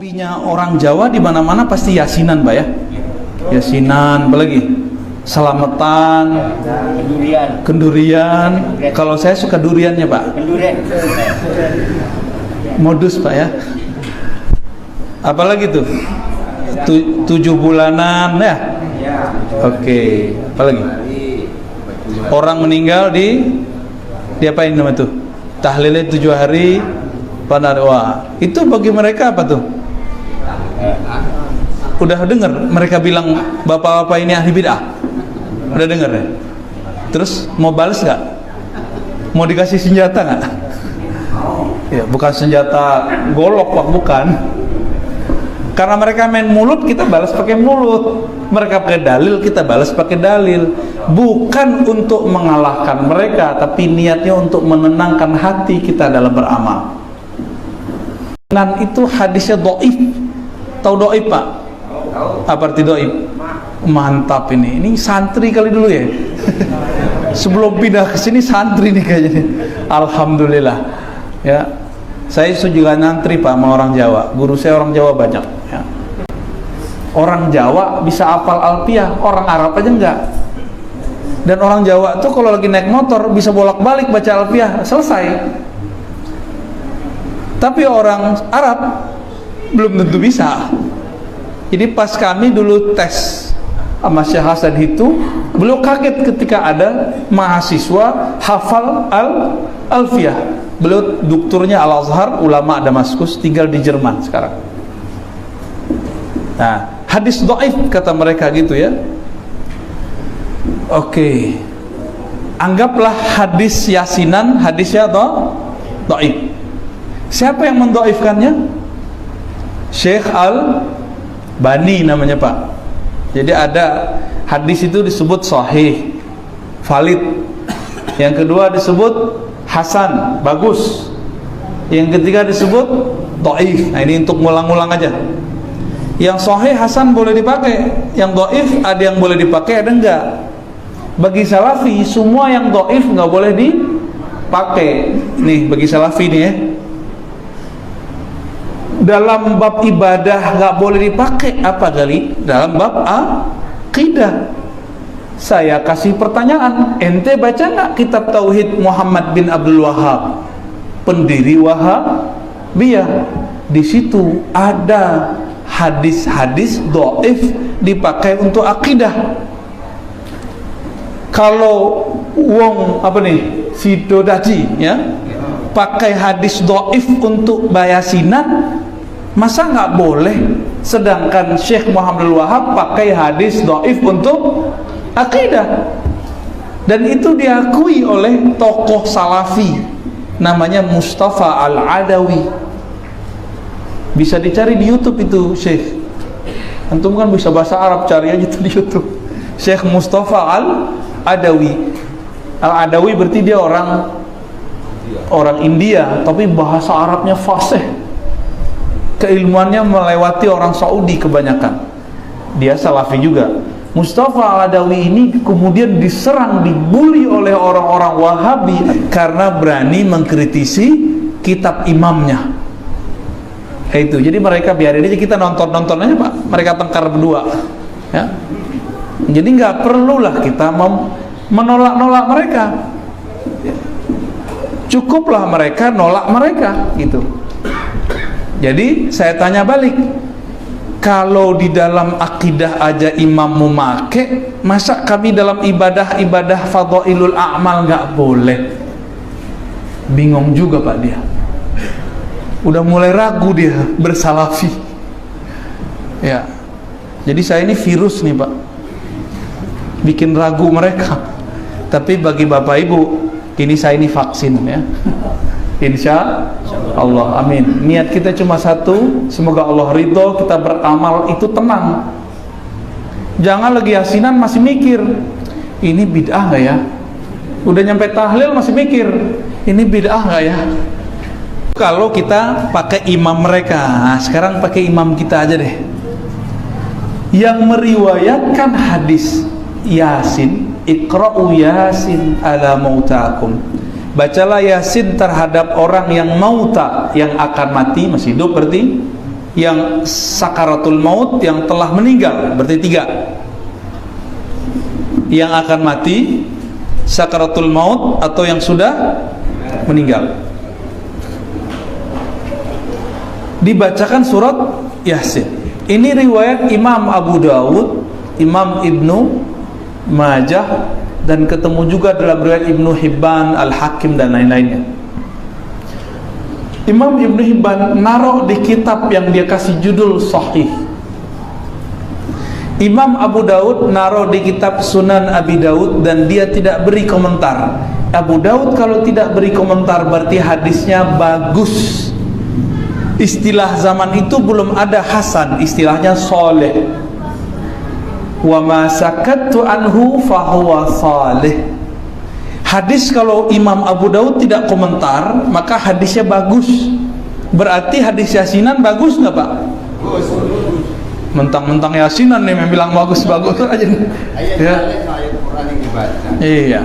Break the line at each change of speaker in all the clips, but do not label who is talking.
Hobinya orang Jawa di mana-mana pasti yasinan, Pak ya. Yasinan, apalagi selamatan, kendurian. Kalau saya suka duriannya, Pak. Modus, Pak ya. Apalagi tuh? 7 bulanan ya. Oke, apalagi? Orang meninggal diapain nama tuh? Tahlilnya 7 hari. Wah, itu bagi mereka apa tuh? Udah dengar mereka bilang bapak-bapak ini ahli bid'ah? Udah dengar ya? Terus mau balas nggak? Mau dikasih senjata nggak? Ya, bukan senjata golok, Pak, bukan. Karena mereka main mulut, kita balas pakai mulut. Mereka pakai dalil, kita balas pakai dalil. Bukan untuk mengalahkan mereka, tapi niatnya untuk menenangkan hati kita dalam beramal. Dan itu hadisnya do'if. Tahu do'if, Pak? Apa arti do'if? Mantap ini. Ini santri kali dulu ya. Sebelum pindah ke sini santri nih kayaknya. Alhamdulillah. Ya. Saya juga nyantri, Pak, sama orang Jawa. Guru saya orang Jawa banyak. Ya. Orang Jawa bisa hafal alfiah, orang Arab aja enggak. Dan orang Jawa tuh kalau lagi naik motor bisa bolak-balik baca alfiah, selesai. Tapi orang Arab belum tentu bisa. Jadi pas kami dulu tes sama Syekh Hasan itu, beliau kaget ketika ada mahasiswa hafal alfiah. Beliau doktornya Al-Azhar, ulama Damaskus, tinggal di Jerman sekarang. Nah, hadis dhaif kata mereka gitu ya. Oke. Anggaplah hadis yasinan hadisnya dhaif. Siapa yang mendoifkannya? Syekh Al-Bani namanya, Pak. Jadi ada hadis itu disebut sahih, valid. Yang kedua disebut hasan, bagus. Yang ketiga disebut dhaif. Nah, ini untuk ngulang-ngulang aja. Yang sahih, hasan boleh dipakai. Yang dhaif ada yang boleh dipakai, ada enggak. Bagi salafi semua yang dhaif enggak boleh dipakai. Nih bagi salafi nih ya. Dalam bab ibadah nggak boleh dipakai apa kali? Dalam bab akidah. Saya kasih pertanyaan, ente baca nggak kitab Tauhid Muhammad bin Abdul Wahab, pendiri Wahabiyah? Di situ ada hadis-hadis dhaif dipakai untuk akidah. Kalau wong apa nih, Sidodaji ya, pakai hadis dhaif untuk bayasinan, masa nggak boleh? Sedangkan Syekh Muhammad Wahab pakai hadis dhaif untuk akidah. Dan itu diakui oleh tokoh salafi namanya Mustafa Al-Adawi. Bisa dicari di YouTube itu Syekh. Antum kan bisa bahasa Arab, cari aja tuh di YouTube. Syekh Mustafa Al-Adawi. Al-Adawi berarti dia orang India, tapi bahasa Arabnya fasih. Keilmuannya melewati orang Saudi kebanyakan. Dia salafi juga. Mustafa Al-Adawi ini kemudian diserang, dibully oleh orang-orang Wahabi karena berani mengkritisi kitab imamnya. Itu. Jadi mereka biarin aja, kita nonton aja, Pak. Mereka tengkar berdua. Ya. Jadi nggak perlulah kita menolak-nolak mereka. Cukuplah mereka nolak mereka gitu. Jadi saya tanya balik, kalau di dalam akidah aja imam memakai, masa kami dalam ibadah fadhailul a'mal nggak boleh? Bingung juga, Pak, dia. Udah mulai ragu dia bersalafi. Ya. Jadi saya ini virus nih, Pak. Bikin ragu mereka. Tapi bagi Bapak Ibu, ini saya ini vaksin ya. Insya Allah, amin. Niat kita cuma satu, semoga Allah ridho, kita beramal itu tenang. Jangan lagi yasinan masih mikir, ini bid'ah nggak ya? Udah nyampe tahlil masih mikir, ini bid'ah nggak ya? Kalau kita pakai imam mereka, nah, sekarang pakai imam kita aja deh. Yang meriwayatkan hadis Yasin, Iqra'u Yasin ala mautakum. Bacalah Yasin terhadap orang yang mauta, yang akan mati, masih hidup berarti. yang sakaratul maut, yang telah meninggal, berarti 3. Yang akan mati, sakaratul maut, atau yang sudah meninggal. Dibacakan surat Yasin. Ini riwayat Imam Abu Dawud, Imam Ibnu Majah, dan ketemu juga dalam riwayat Ibnu Hibban, Al-Hakim, dan lain-lainnya. Imam Ibnu Hibban naruh di kitab yang dia kasih judul Sahih. Imam Abu Dawud naruh di kitab Sunan Abi Dawud, dan dia tidak beri komentar. Abu Dawud kalau tidak beri komentar berarti hadisnya bagus. Istilah zaman itu belum ada hasan, istilahnya soleh. Wa ma sakattu anhu fahuwa salih. Hadis kalau Imam Abu Dawud tidak komentar, maka hadisnya bagus. Berarti hadis Yasinan bagus nggak Pak? Bagus. Mentang-mentang Yasinan nih yang bilang bagus-bagus aja. Ya. Ayat Quran yang dibaca. Iya.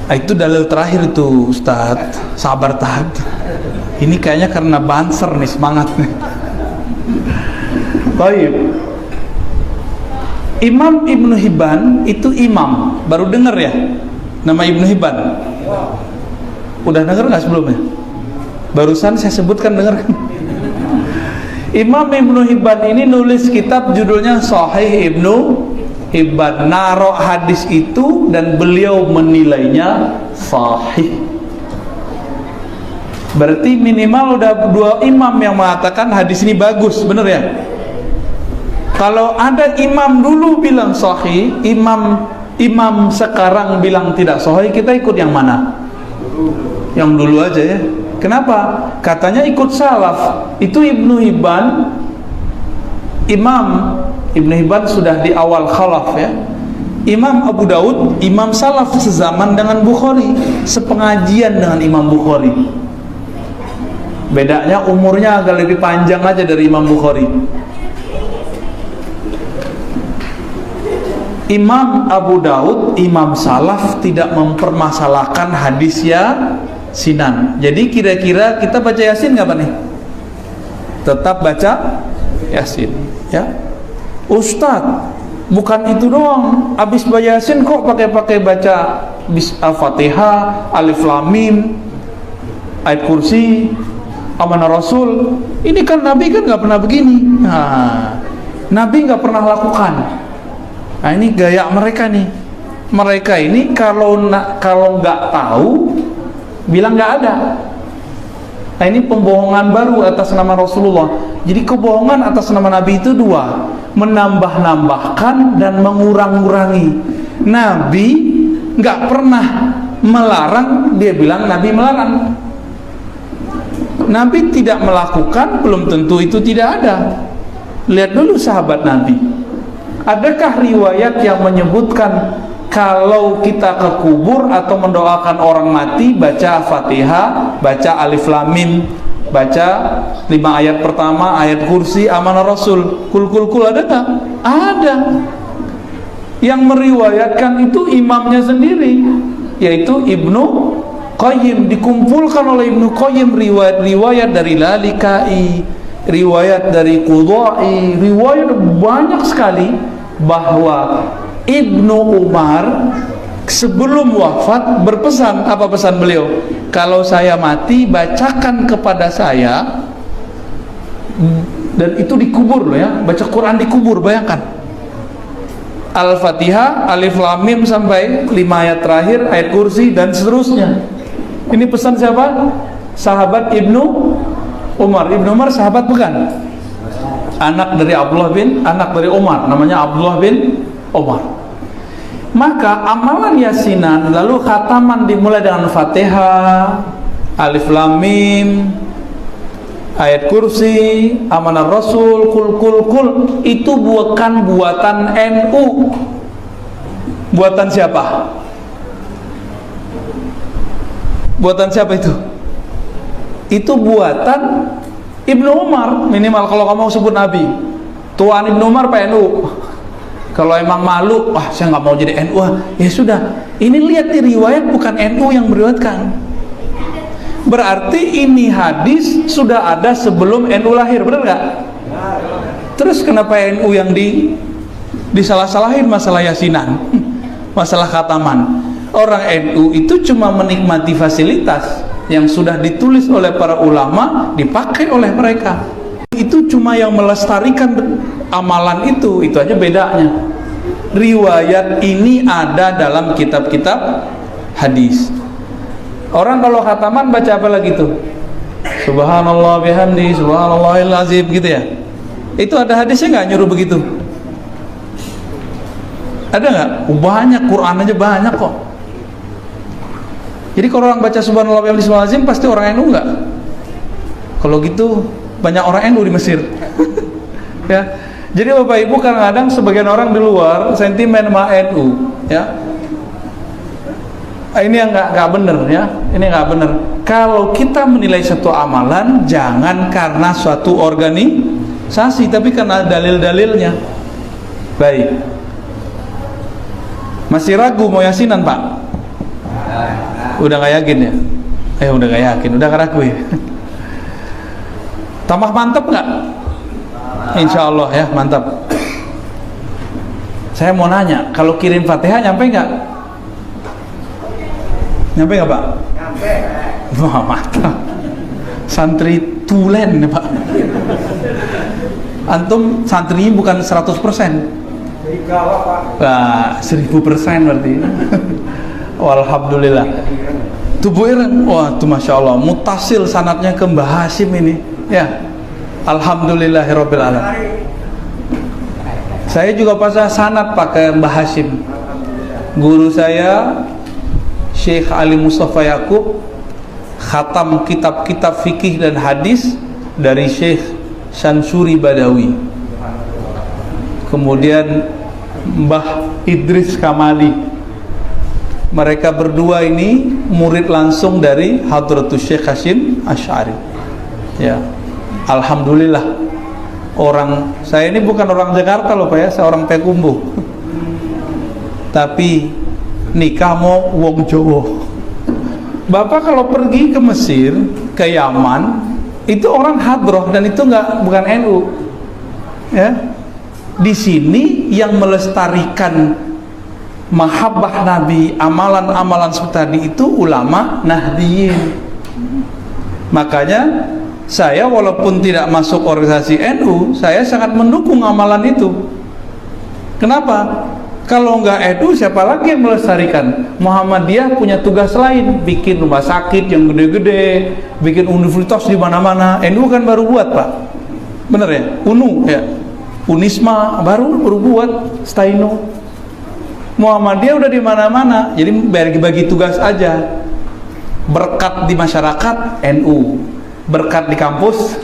Itu dalil terakhir itu Ustaz. Sabar tahan. Ini kayaknya karena banser nih, semangat nih. Baik. Imam Ibnu Hibban itu imam, baru dengar ya nama Ibnu Hibban? Udah dengar nggak sebelumnya? Barusan saya sebutkan, dengar kan? Imam Ibnu Hibban ini nulis kitab judulnya Sahih Ibnu Hibban, naruh hadis itu dan beliau menilainya sahih. Berarti minimal udah 2 imam yang mengatakan hadis ini bagus, bener ya? Kalau ada imam dulu bilang sahih, imam sekarang bilang tidak sahih, kita ikut yang mana? Yang dulu aja ya. Kenapa? Katanya ikut salaf. Itu Ibnu Hibban, Imam Ibnu Hibban sudah di awal khalaf ya. Imam Abu Dawud, imam salaf sezaman dengan Bukhari, sepengajian dengan Imam Bukhari. Bedanya umurnya agak lebih panjang aja dari Imam Bukhari. Imam Abu Dawud, imam salaf, tidak mempermasalahkan hadis Yasinan. Jadi kira-kira kita baca Yasin nggak Pak nih? Tetap baca Yasin ya. Ustadz, bukan itu doang, habis baca Yasin kok pakai baca Al-Fatihah, Alif Lam Mim, ayat kursi, amanah Rasul. Ini kan Nabi kan nggak pernah begini. Nah, Nabi nggak pernah lakukan. Nah, ini gaya mereka nih. Mereka ini kalau nggak tahu bilang nggak ada. Nah, ini pembohongan baru atas nama Rasulullah. Jadi kebohongan atas nama Nabi itu 2, menambah-nambahkan dan mengurang-urangi. Nabi nggak pernah melarang, dia bilang Nabi melarang. Nabi tidak melakukan, belum tentu itu tidak ada. Lihat dulu sahabat Nabi. Adakah riwayat yang menyebutkan kalau kita ke kubur atau mendoakan orang mati baca Fatihah, baca Alif Lam Mim, baca 5 ayat pertama, ayat kursi, amanah Rasul, kul ada tak? Ada. Yang meriwayatkan itu imamnya sendiri, yaitu Ibnu Qayyim. Dikumpulkan oleh Ibnu Qayyim riwayat-riwayat dari Lalikai, riwayat dari Qudai, riwayat banyak sekali bahwa Ibnu Umar sebelum wafat berpesan. Apa pesan beliau? Kalau saya mati bacakan kepada saya, dan itu dikubur loh ya, baca Quran dikubur, bayangkan. Al-Fatihah, Alif Lam Mim sampai 5 ayat terakhir, ayat kursi dan seterusnya. Ini pesan siapa? Sahabat Ibnu Umar. Ibnu Umar sahabat bukan? Anak dari Umar, namanya Abdullah bin Umar. Maka amalan Yasinan lalu khataman dimulai dengan Fatihah, Alif Lam Mim, ayat kursi, amanah Rasul, kul itu bukan buatan NU. Buatan siapa? Buatan siapa itu? Itu buatan Ibnu Umar. Minimal kalau kamu sebut Nabi, tuan Ibnu Umar PNU. Kalau emang malu, wah saya nggak mau jadi NU, ya sudah. Ini lihat nih riwayat bukan NU yang meriwayatkan. Berarti ini hadis sudah ada sebelum NU lahir, benar nggak? Terus kenapa NU yang disalah-salahin masalah yasinan, masalah khataman? Orang NU itu cuma menikmati fasilitas yang sudah ditulis oleh para ulama, dipakai oleh mereka. Itu cuma yang melestarikan amalan itu aja bedanya. Riwayat ini ada dalam kitab-kitab hadis. Orang kalau khataman baca apa lagi tuh? Subhanallah bihamdi, subhanallahil azim gitu ya. Itu ada hadisnya nggak nyuruh begitu? Ada nggak? Banyak, Quran aja banyak kok. Jadi kalau orang baca subhanallah bihamdi, subhanallahil azim pasti orang NU nggak? Kalau gitu banyak orang NU di Mesir. Ya. Jadi Bapak Ibu kadang-kadang sebagian orang di luar sentimen sama NU, ya. Ini yang nggak benar ya, ini nggak benar. Kalau kita menilai satu amalan, jangan karena suatu organisasi, tapi karena dalil-dalilnya. Baik. Masih ragu mau yasinan, Pak? Udah nggak yakin ya? Udah nggak yakin, udah nggak ragu ya? Tambah mantap nggak? Insya Allah ya, mantap. Saya mau nanya, kalau kirim Fatihah nyampe nggak? Nyampe nggak Pak? Nyampe. Wah mantap. Santri tulen ya Pak. Antum santrinya bukan 100%. Wah 1000% berarti. Alhamdulillah. Tubuh Iren, wah tuh masya Allah, mutasil sanatnya ke Mbah Hashim ini. Ya, alhamdulillahirabbil alamin. Saya juga pasang sanat pakai Mbah Hashim. Guru saya Syekh Ali Mustafa Yaqub khatam kitab-kitab fikih dan hadis dari Syekh Syansuri Badawi. Kemudian Mbah Idris Kamali. Mereka berdua ini murid langsung dari Hadratus Syekh Hasyim Asy'ari. Ya. Alhamdulillah. Saya ini bukan orang Jakarta loh Pak ya, saya orang Payakumbuh. Tapi nikah mau wong Jawa. Bapak kalau pergi ke Mesir, ke Yaman, itu orang hadroh dan itu bukan NU. Ya. Di sini yang melestarikan mahabbah Nabi, amalan-amalan seperti tadi itu ulama Nahdiyin. Makanya saya walaupun tidak masuk organisasi NU, saya sangat mendukung amalan itu. Kenapa? Kalau nggak NU, siapa lagi yang melestarikan? Muhammadiyah punya tugas lain, bikin rumah sakit yang gede-gede, bikin universitas di mana-mana. NU kan baru buat Pak, bener ya? UNU ya, Unisma baru buat, Staino. Muhammadiyah udah di mana-mana, jadi bagi tugas aja. Berkat di masyarakat NU, berkat di kampus,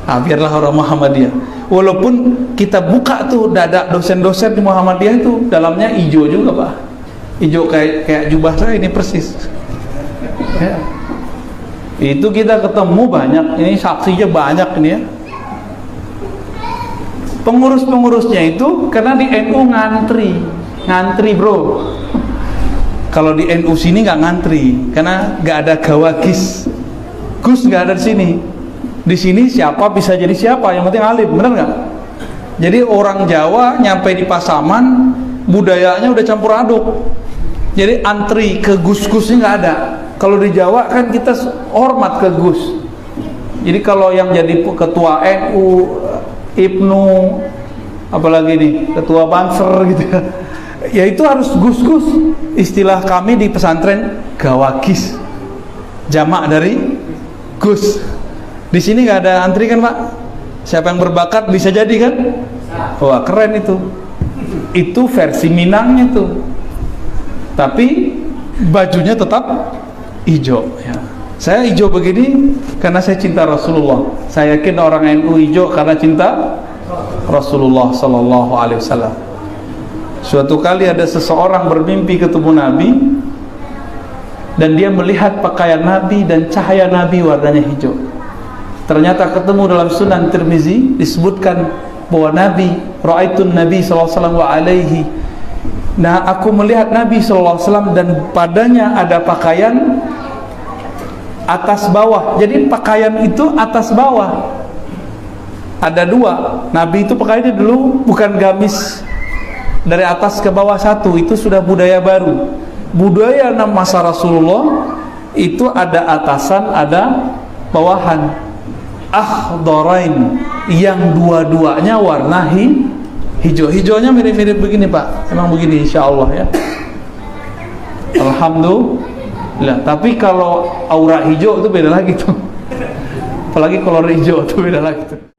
biarlah orang Muhammadiyah. Walaupun kita buka tuh dada dosen-dosen di Muhammadiyah itu dalamnya hijau juga Pak, hijau kayak jubah saya ini persis. Ya. Itu kita ketemu banyak, ini saksinya banyak ini ya. Pengurus-pengurusnya itu karena di NU ngantri bro. Kalau di NU sini nggak ngantri karena nggak ada gawagis. Gus nggak ada di sini. Di sini siapa bisa jadi siapa, yang penting alim, benar nggak? Jadi orang Jawa nyampe di Pasaman, budayanya udah campur aduk. Jadi antri ke gus-gusnya nggak ada. Kalau di Jawa kan kita hormat ke gus. Jadi kalau yang jadi ketua NU, Ibnu, apalagi nih ketua Banser gitu ya itu harus gus-gus. Istilah kami di pesantren gawagis, jamak dari gus. Di sini nggak ada antri kan Pak? Siapa yang berbakat bisa jadi kan? Wah keren itu. Itu versi Minangnya tuh. Tapi bajunya tetap hijau. Ya. Saya hijau begini karena saya cinta Rasulullah. Saya yakin orang NU hijau karena cinta Rasulullah Sallallahu Alaihi Wasallam. Suatu kali ada seseorang bermimpi ketemu Nabi dan dia melihat pakaian Nabi dan cahaya Nabi warnanya hijau. Ternyata ketemu dalam Sunan Tirmizi disebutkan bahwa Nabi ra'aitun Nabi sallallahu alaihi wasallam. Nah, aku melihat Nabi sallallahu alaihi wasallam dan padanya ada pakaian atas bawah. Jadi pakaian itu atas bawah. Ada dua. Nabi itu pakaiannya dulu bukan gamis dari atas ke bawah satu, itu sudah budaya baru. Budaya masa Rasulullah itu ada atasan, ada bawahan. Akhdarain, yang dua-duanya warna hijau. Hijaunya mirip-mirip begini Pak, emang begini insyaallah ya. Alhamdulillah. Tapi kalau aura hijau itu beda lagi tuh. Apalagi kolor hijau itu beda lagi tuh.